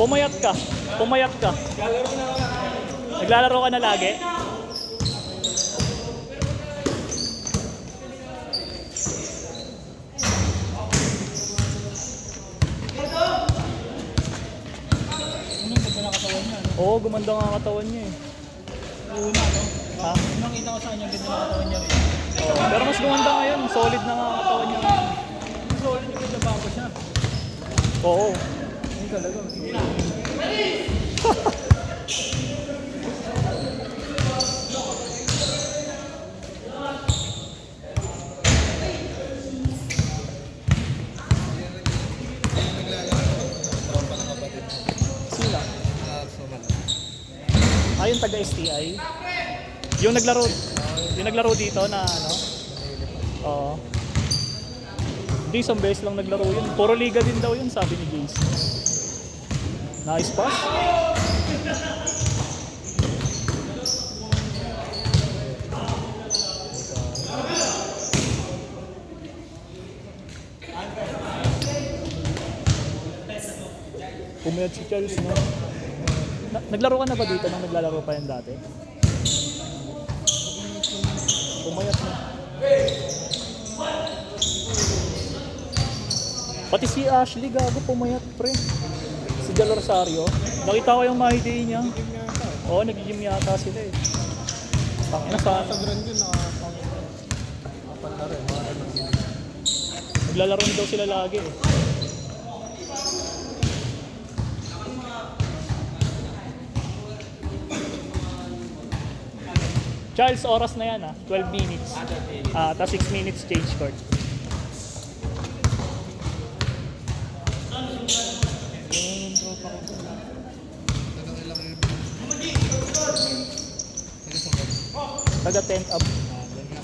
Pumayat ka. Pumayat ka. Naglalaro ka na lagi? Anong ganda na katawan niya, no? Oo, gumanda nga ang katawan niya eh. Una, no? Ha? Unang kita ko sa kanya, ganda na katawan niya rin. Oo, pero mas gumanda ngayon. Solid na nga ang katawan niya. Solid yung ganda bago siya. Oo. Hindi talaga. Sila? Yung taga STI. Yung naglaro dito na ano? Oo. Hindi, isang beses lang naglaro yun. Puro liga din daw yun, sabi ni Jace. Nice pass. Pumayat si Charles, no? Naglaro ka na ba dito nang naglalaro pa yan dati? Pumayat na. Pati si Ashley, gago, pumayat, pre. Si Del Rosario. Nakita ko yung mahidi niya. Oo, nag-gym yata sila eh. Tangina sa... Sa Grand yun, apat na rin. Naglalaro daw sila lagi eh. Charles, oras na yan 12 minutes. Tapos 6 minutes change court. Taga 10th up.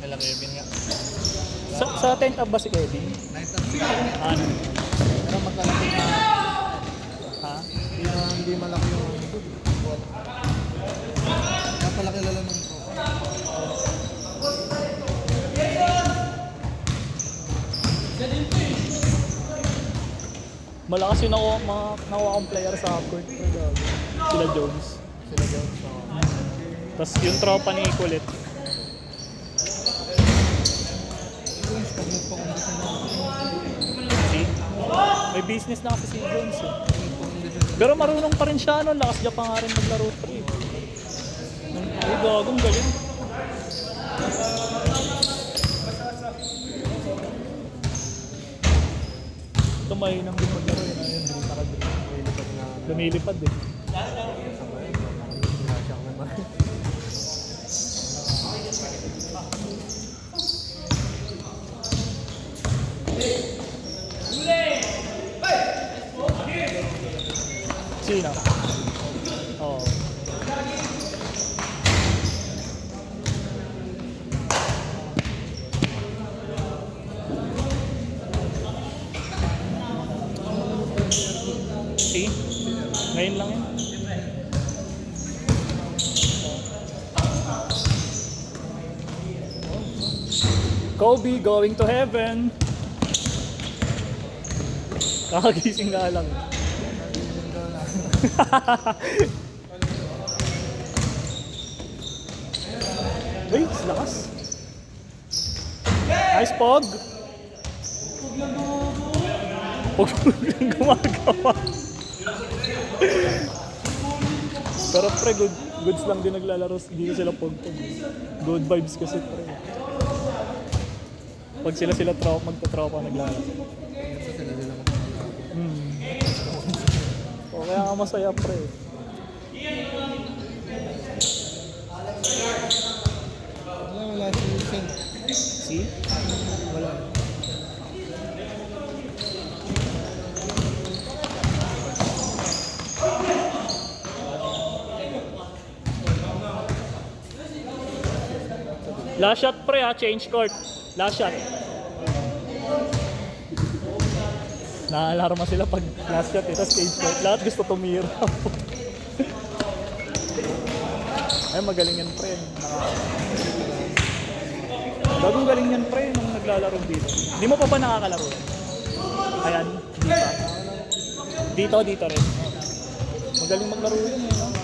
Kailang Irvin nga. Sa 10th up ba si Kevin? Night up siya. Ano? Pero magkalaki na. Ha? Hindi malaki yung buwan. Napalaki lalo ng po. Malakas yung nakuha kong player sa upcourt. Sila Jones. Sila doon. So, Tapos yung tropa ni Kulit. pag nagpakondisyon na. See? May business na kasi si Jones eh. Pero marunong pa rin siya, no? Lakas niya pa nga rin maglaro pa rin. Ay, gagong galing. Tumahinang din maglaro yun. Ayun, hindi Lumilipad na. lumilipad eh. Sabay. Sinasyak naman. Sino? Oo. See? Ngayon lang yun. Kobe going to heaven. Kakagising nga lang. Uy, lakas. Nice pog. Pog lang gumagawa. Pero pre, goods lang din naglalaro. Dito sila pog-pog. Good vibes kasi pre. Pag sila magtatropa naglalaro. O kaya nga masaya pre. Wala si Vincent. See? Wala. Last shot pre change court. Last shot. Naalarma sila pag last shot ito stage court. Lahat gusto tumira. Ay magaling yan pre. Bagong galing yan pre nung naglalaro dito. Di mo pa ba nakakalaro? Ayan, di pa. Dito rin. Magaling maglaro yun eh. No?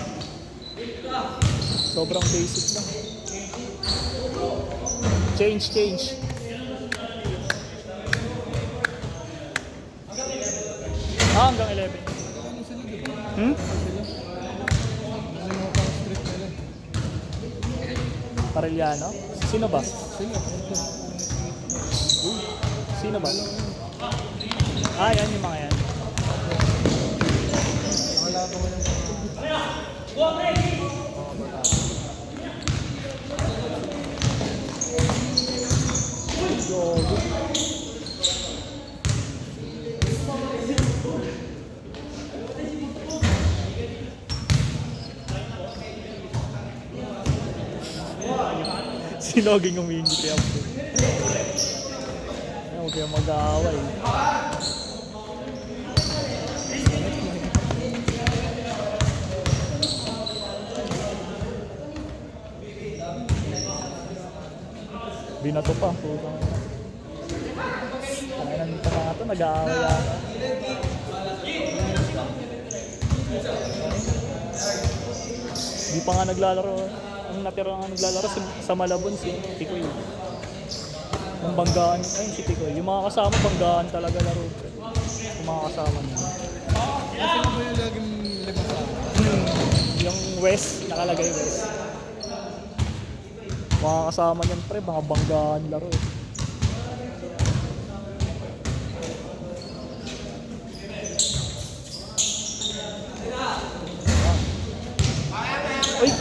Sobrang basic lang. Change. Hanggang 11. Ano sila, di ba? Hmm? Sila. Ano yung pang street nila? Parellano? Sino ba? Sila. Sino ba? Ah, yan yung mga yan. Wala ko man Gogo. Sinoging yung mini trap. Huwag kayong mag-aaway. Binato pa. Tanginan nito mga ito, nag-aaway yata. Di pa nga naglalaro. Ang natira nga naglalaro sa Malabon si Tikoy. Yung banggaan, ayun si Tikoy. Yung mga kasama, banggaan talaga laro. Yung mga kasama niya. Sino ba yung laging lima sa akin? Yung West, nakalagay West. Mga kasama niyan pre, mga banggaan laro. Uy!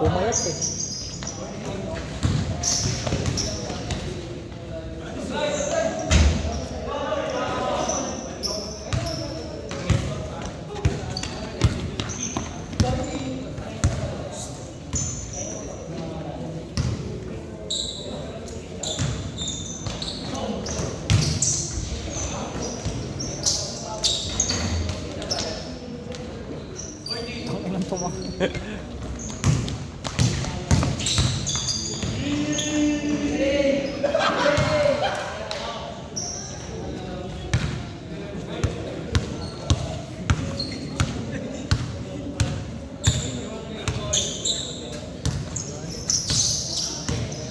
Pumayat eh. Tanginan to mga.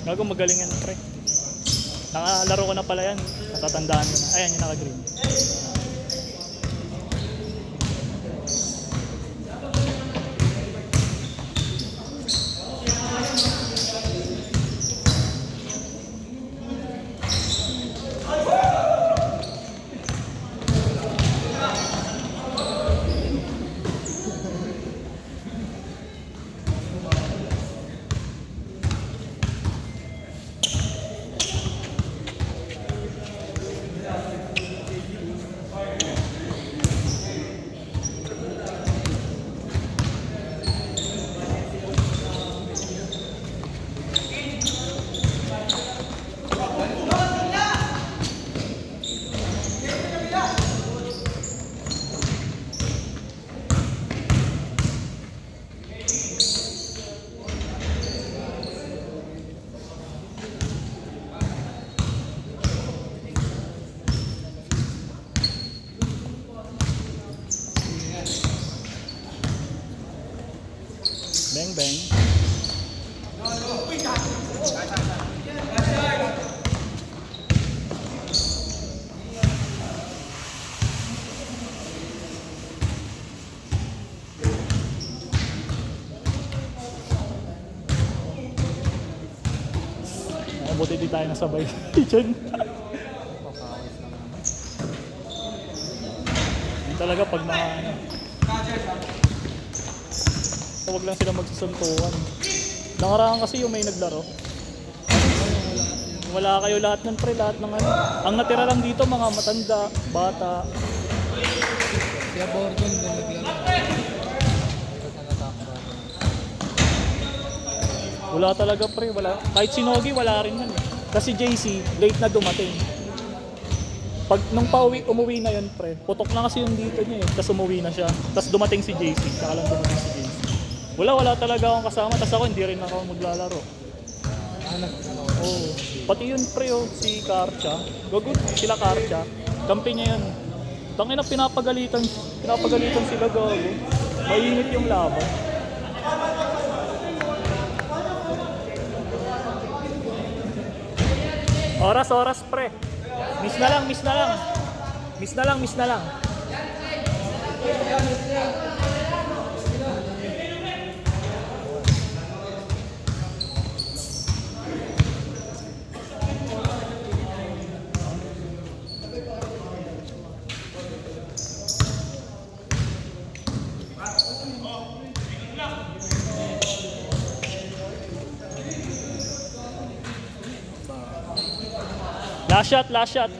Gago, magaling yan pre. Nakalaro ko na pala yan. Natatandaan ko na. Ayan yung naka-green. Bang bang. Ay, buti di tayo nasabay. Diyan. Papawis lang naman. Yun talaga pag mga ano. So, wag lang sila magsusuntukan. Nakaraan kasi yung may naglaro. Wala kayo lahat ng pre, lahat ng ano. Ang natira lang dito mga matanda, bata. Kaya Bordon din naglaro. Tapos nag-attack Bordon. Wala talaga pre, wala. Kahit si Nogi, wala rin yan eh. Kasi JC, late na dumating. Pag nung umuwi na yun pre, putok na kasi yung dito niya eh. Tapos umuwi na siya. Tapos dumating si JC, saka lang dumating si JC. Wala talaga akong kasama. Tapos ako hindi rin ako maglalaro. Oh, pati yun pre oh, si Karcha. Gagot, sila Karcha. Kampi niya yun. Tangina pinapagalitan sila gago. Mainit yung laban. Oras pre. Miss na lang. Miss na lang. Last shot.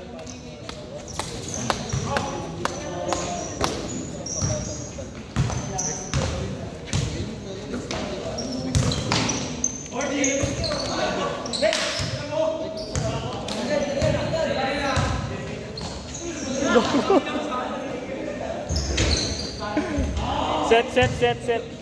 Set.